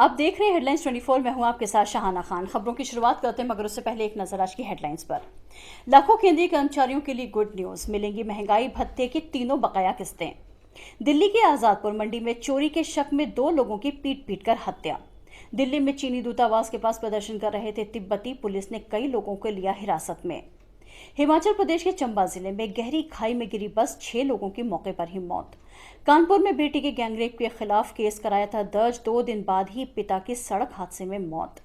आप देख रहे हैं हेडलाइंस 24। मैं हूं आपके साथ शाहाना खान। खबरों की शुरुआत करते हैं मगर उससे पहले एक नजर आज की हेडलाइंस पर। लाखों केंद्रीय कर्मचारियों के लिए गुड न्यूज, मिलेंगी महंगाई भत्ते की तीनों बकाया किस्तें। दिल्ली के आजादपुर मंडी में चोरी के शक में 2 लोगों की पीट पीट कर हत्या। दिल्ली में चीनी दूतावास के पास प्रदर्शन कर रहे थे तिब्बती, पुलिस ने कई लोगों को लिया हिरासत में। हिमाचल प्रदेश के चंबा जिले में गहरी खाई में गिरी बस, 6 लोगों की मौके पर ही मौत। कानपुर में बेटी के गैंगरेप के खिलाफ केस कराया था दर्ज, 2 दिन बाद ही पिता की सड़क हादसे में मौत।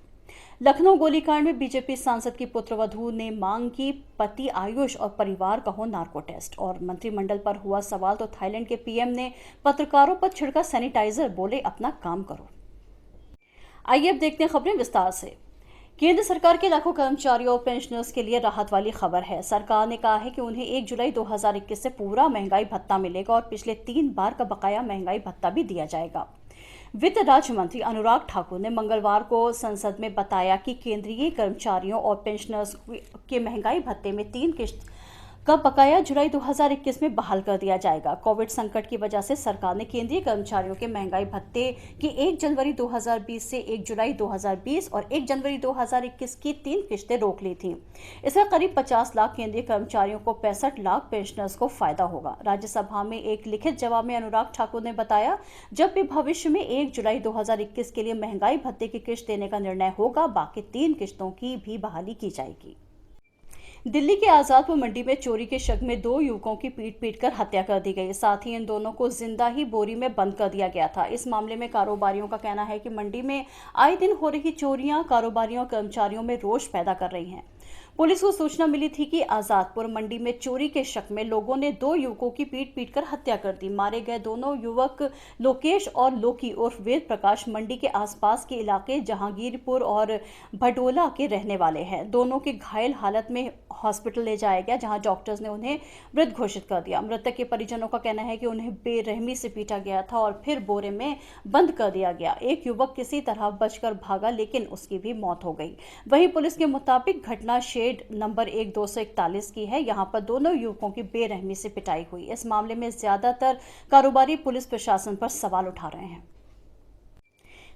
लखनऊ गोलीकांड में बीजेपी सांसद की पुत्रवधू ने मांग की पति आयुष और परिवार का हो नार्को टेस्ट। और मंत्रिमंडल पर हुआ सवाल तो थाईलैंड के पीएम ने पत्रकारों पर छिड़का सैनिटाइजर, बोले अपना काम करो। आइए अब देखते हैं खबरें विस्तार से। केंद्र सरकार के लाखों कर्मचारियों और पेंशनर्स के लिए राहत वाली खबर है। सरकार ने कहा है कि उन्हें 1 जुलाई 2021 से पूरा महंगाई भत्ता मिलेगा और पिछले 3 बार का बकाया महंगाई भत्ता भी दिया जाएगा। वित्त राज्य मंत्री अनुराग ठाकुर ने मंगलवार को संसद में बताया कि केंद्रीय कर्मचारियों और पेंशनर्स के महंगाई भत्ते में 3 किस्त का बकाया जुलाई 2021 में बहाल कर दिया जाएगा। कोविड संकट की वजह से सरकार ने केंद्रीय कर्मचारियों के महंगाई भत्ते की 1 जनवरी 2020 से 1 जुलाई 2020 और 1 जनवरी 2021 की 3 किस्तें रोक ली थीं। इससे करीब 50 लाख केंद्रीय कर्मचारियों को 65 लाख पेंशनर्स को फायदा होगा। राज्यसभा में एक लिखित जवाब में अनुराग ठाकुर ने बताया, जब भी भविष्य में 1 जुलाई 2021 के लिए महंगाई भत्ते की किस्त देने का निर्णय होगा, बाकी 3 किस्तों की भी बहाली की जाएगी। दिल्ली के आजादपुर मंडी में चोरी के शक में 2 युवकों की पीट पीट कर हत्या कर दी गई। साथ ही इन दोनों को जिंदा ही बोरी में बंद कर दिया गया था। इस मामले में कारोबारियों का कहना है कि मंडी में आए दिन हो रही चोरियां कारोबारियों और कर्मचारियों में रोष पैदा कर रही हैं। पुलिस को सूचना मिली थी कि आजादपुर मंडी में चोरी के शक में लोगों ने 2 युवकों की पीट पीट कर हत्या कर दी। मारे गए दोनों युवक लोकेश और लोकी उर्फ वेद प्रकाश मंडी के आसपास के इलाके जहांगीरपुर और भडोला के रहने वाले हैं। दोनों के घायल हालत में हॉस्पिटल ले जाया गया, जहां डॉक्टर्स ने उन्हें मृत घोषित कर दिया। मृतक के परिजनों का कहना है कि उन्हें बेरहमी से पीटा गया था और फिर बोरे में बंद कर दिया गया। एक युवक किसी तरह बचकर भागा, लेकिन उसकी भी मौत हो गई। वहीं पुलिस के मुताबिक घटना शेड नंबर 1241 की है। यहां पर दोनों युवकों की बेरहमी से पिटाई हुई। इस मामले में ज्यादातर कारोबारी पुलिस प्रशासन पर सवाल उठा रहे हैं।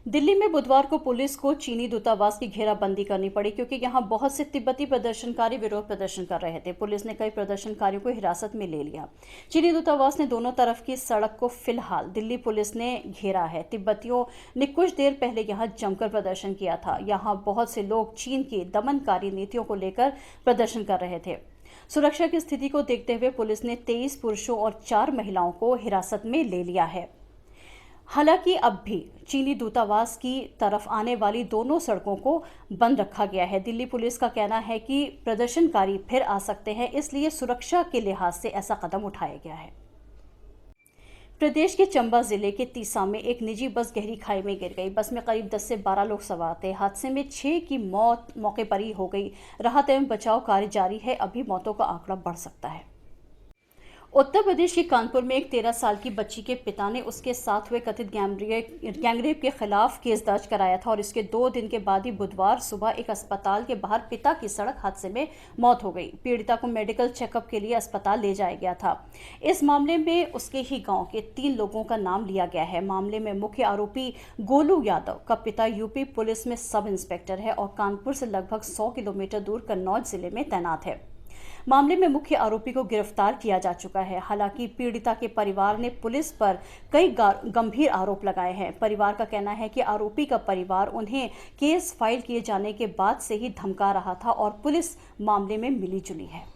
दिल्ली में बुधवार को पुलिस को चीनी दूतावास की घेराबंदी करनी पड़ी, क्योंकि यहां बहुत से तिब्बती प्रदर्शनकारी विरोध प्रदर्शन कर रहे थे। पुलिस ने कई प्रदर्शनकारियों को हिरासत में ले लिया। चीनी दूतावास ने दोनों तरफ की सड़क को फिलहाल दिल्ली पुलिस ने घेरा है। तिब्बतियों ने कुछ देर पहले यहां जमकर प्रदर्शन किया था। यहां बहुत से लोग चीन की दमनकारी नीतियों को लेकर प्रदर्शन कर रहे थे। सुरक्षा की स्थिति को देखते हुए पुलिस ने 23 पुरुषों और 4 महिलाओं को हिरासत में ले लिया है। हालांकि अब भी चीनी दूतावास की तरफ आने वाली दोनों सड़कों को बंद रखा गया है। दिल्ली पुलिस का कहना है कि प्रदर्शनकारी फिर आ सकते हैं, इसलिए सुरक्षा के लिहाज से ऐसा कदम उठाया गया है। प्रदेश के चंबा जिले के तीसा में एक निजी बस गहरी खाई में गिर गई। बस में करीब 10 से 12 लोग सवार थे। हादसे में 6 की मौत मौके पर ही हो गई। राहत एवं बचाव कार्य जारी है। अभी मौतों का आंकड़ा बढ़ सकता है। उत्तर प्रदेश के कानपुर में एक 13 साल की बच्ची के पिता ने उसके साथ हुए कथित गैंगरेप के खिलाफ केस दर्ज कराया था और इसके 2 दिन के बाद ही बुधवार सुबह एक अस्पताल के बाहर पिता की सड़क हादसे में मौत हो गई। पीड़िता को मेडिकल चेकअप के लिए अस्पताल ले जाया गया था। इस मामले में उसके ही गांव के 3 लोगों का नाम लिया गया है। मामले में मुख्य आरोपी गोलू यादव का पिता यूपी पुलिस में सब इंस्पेक्टर है और कानपुर से लगभग 100 किलोमीटर दूर कन्नौज जिले में तैनात है। मामले में मुख्य आरोपी को गिरफ्तार किया जा चुका है। हालांकि पीड़िता के परिवार ने पुलिस पर कई गंभीर आरोप लगाए हैं। परिवार का कहना है कि आरोपी का परिवार उन्हें केस फाइल किए जाने के बाद से ही धमका रहा था और पुलिस मामले में मिलीजुली है।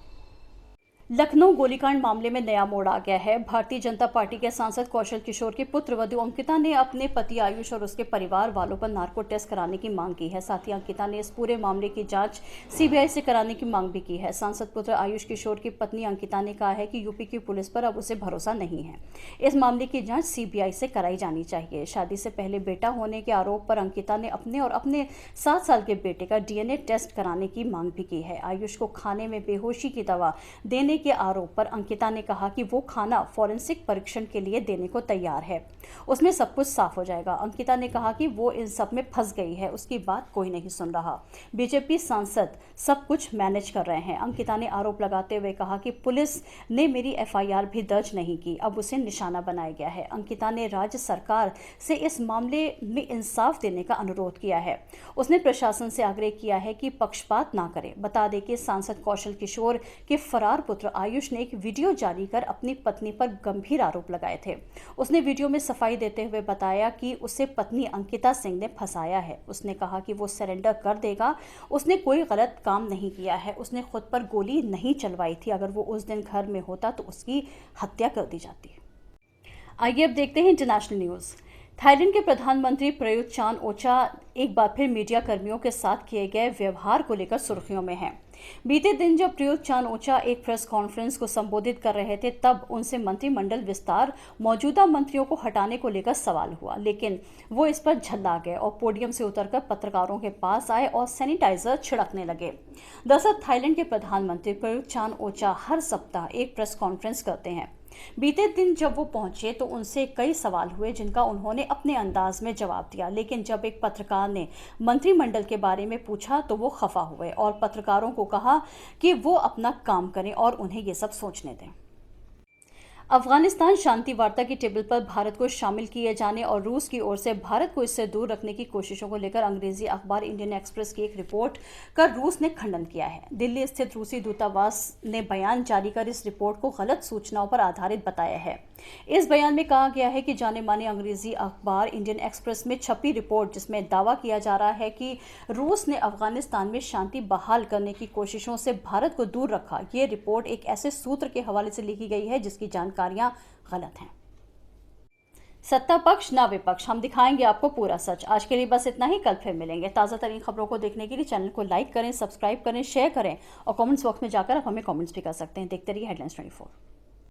लखनऊ गोलीकांड मामले में नया मोड़ आ गया है। भारतीय जनता पार्टी के सांसद कौशल किशोर की पुत्रवधू अंकिता ने अपने पति आयुष और उसके परिवार वालों पर नार्को टेस्ट कराने की मांग की है। साथ ही अंकिता ने इस पूरे मामले की जांच सीबीआई से कराने की मांग भी की है। सांसद पुत्र आयुष किशोर की पत्नी अंकिता ने कहा है कि यूपी की पुलिस पर अब उसे भरोसा नहीं है। इस मामले की जाँच सीबीआई से कराई जानी चाहिए। शादी से पहले बेटा होने के आरोप पर अंकिता ने अपने और अपने 7 साल के बेटे का DNA टेस्ट कराने की मांग भी की है। आयुष को खाने में बेहोशी की दवा देने देने के आरोप पर अंकिता ने कहा कि वो खाना फॉरेंसिक परीक्षण के लिए देने को तैयार है, उसमें सब कुछ साफ हो जाएगा। अंकिता ने कहा कि वो इन सब में फंस गई है, उसकी बात कोई नहीं सुन रहा। बीजेपी सांसद सब कुछ मैनेज कर रहे हैं। अंकिता ने आरोप लगाते हुए कहा कि पुलिस ने मेरी एफआईआर भी दर्ज नहीं की, अब उसे निशाना बनाया गया है। अंकिता ने राज्य सरकार से इस मामले में इंसाफ देने का अनुरोध किया है। उसने प्रशासन से आग्रह किया है कि पक्षपात ना करे। बता दें कि सांसद कौशल किशोर के फरार पुत्र आयुष ने एक वीडियो जारी कर अपनी पत्नी पर गंभीर आरोप लगाए थे। उसने वीडियो में सफाई देते हुए बताया कि उसे पत्नी अंकिता सिंह ने फंसाया है। उसने कहा कि वो सरेंडर कर देगा, उसने कोई गलत काम नहीं किया है, उसने खुद पर गोली नहीं चलवाई थी। अगर वो उस दिन घर में होता तो उसकी हत्या कर दी जाती। आइए अब देखते हैं इंटरनेशनल न्यूज़। थाईलैंड के प्रधानमंत्री प्रयुत चान ओचा एक बार फिर मीडिया कर्मियों के साथ किए गए व्यवहार को लेकर सुर्खियों में हैं। बीते दिन जब प्रयुत चान ओचा एक प्रेस कॉन्फ्रेंस को संबोधित कर रहे थे, तब उनसे मंत्रिमंडल विस्तार, मौजूदा मंत्रियों को हटाने को लेकर सवाल हुआ, लेकिन वो इस पर झल्ला गए और पोडियम से उतरकर पत्रकारों के पास आए और सैनिटाइजर छिड़कने लगे। दरअसल थाईलैंड के प्रधानमंत्री प्रयुत चान ओचा हर सप्ताह एक प्रेस कॉन्फ्रेंस करते हैं। बीते दिन जब वो पहुंचे तो उनसे कई सवाल हुए, जिनका उन्होंने अपने अंदाज में जवाब दिया, लेकिन जब एक पत्रकार ने मंत्रिमंडल के बारे में पूछा तो वो खफा हुए और पत्रकारों को कहा कि वो अपना काम करें और उन्हें ये सब सोचने दें। अफगानिस्तान शांति वार्ता की टेबल पर भारत को शामिल किए जाने और रूस की ओर से भारत को इससे दूर रखने की कोशिशों को लेकर अंग्रेजी अखबार इंडियन एक्सप्रेस की एक रिपोर्ट का रूस ने खंडन किया है। दिल्ली स्थित रूसी दूतावास ने बयान जारी कर इस रिपोर्ट को गलत सूचनाओं पर आधारित बताया है। इस बयान में कहा गया है कि जाने माने अंग्रेजी अखबार इंडियन एक्सप्रेस में छपी रिपोर्ट, जिसमें दावा किया जा रहा है कि रूस ने अफगानिस्तान में शांति बहाल करने की कोशिशों से भारत को दूर रखा, ये रिपोर्ट एक ऐसे सूत्र के हवाले से लिखी गई है जिसकी जानकारियां गलत हैं। सत्ता पक्ष ना विपक्ष, हम दिखाएंगे आपको पूरा सच। आज के लिए बस इतना ही, कल फिर मिलेंगे। ताज़ा तरीन खबरों को देखने के लिए चैनल को लाइक करें, सब्सक्राइब करें, शेयर करें और कमेंट्स बॉक्स में जाकर आप हमें कमेंट्स भी कर सकते हैं। देखते रहिए हेडलाइंस 24।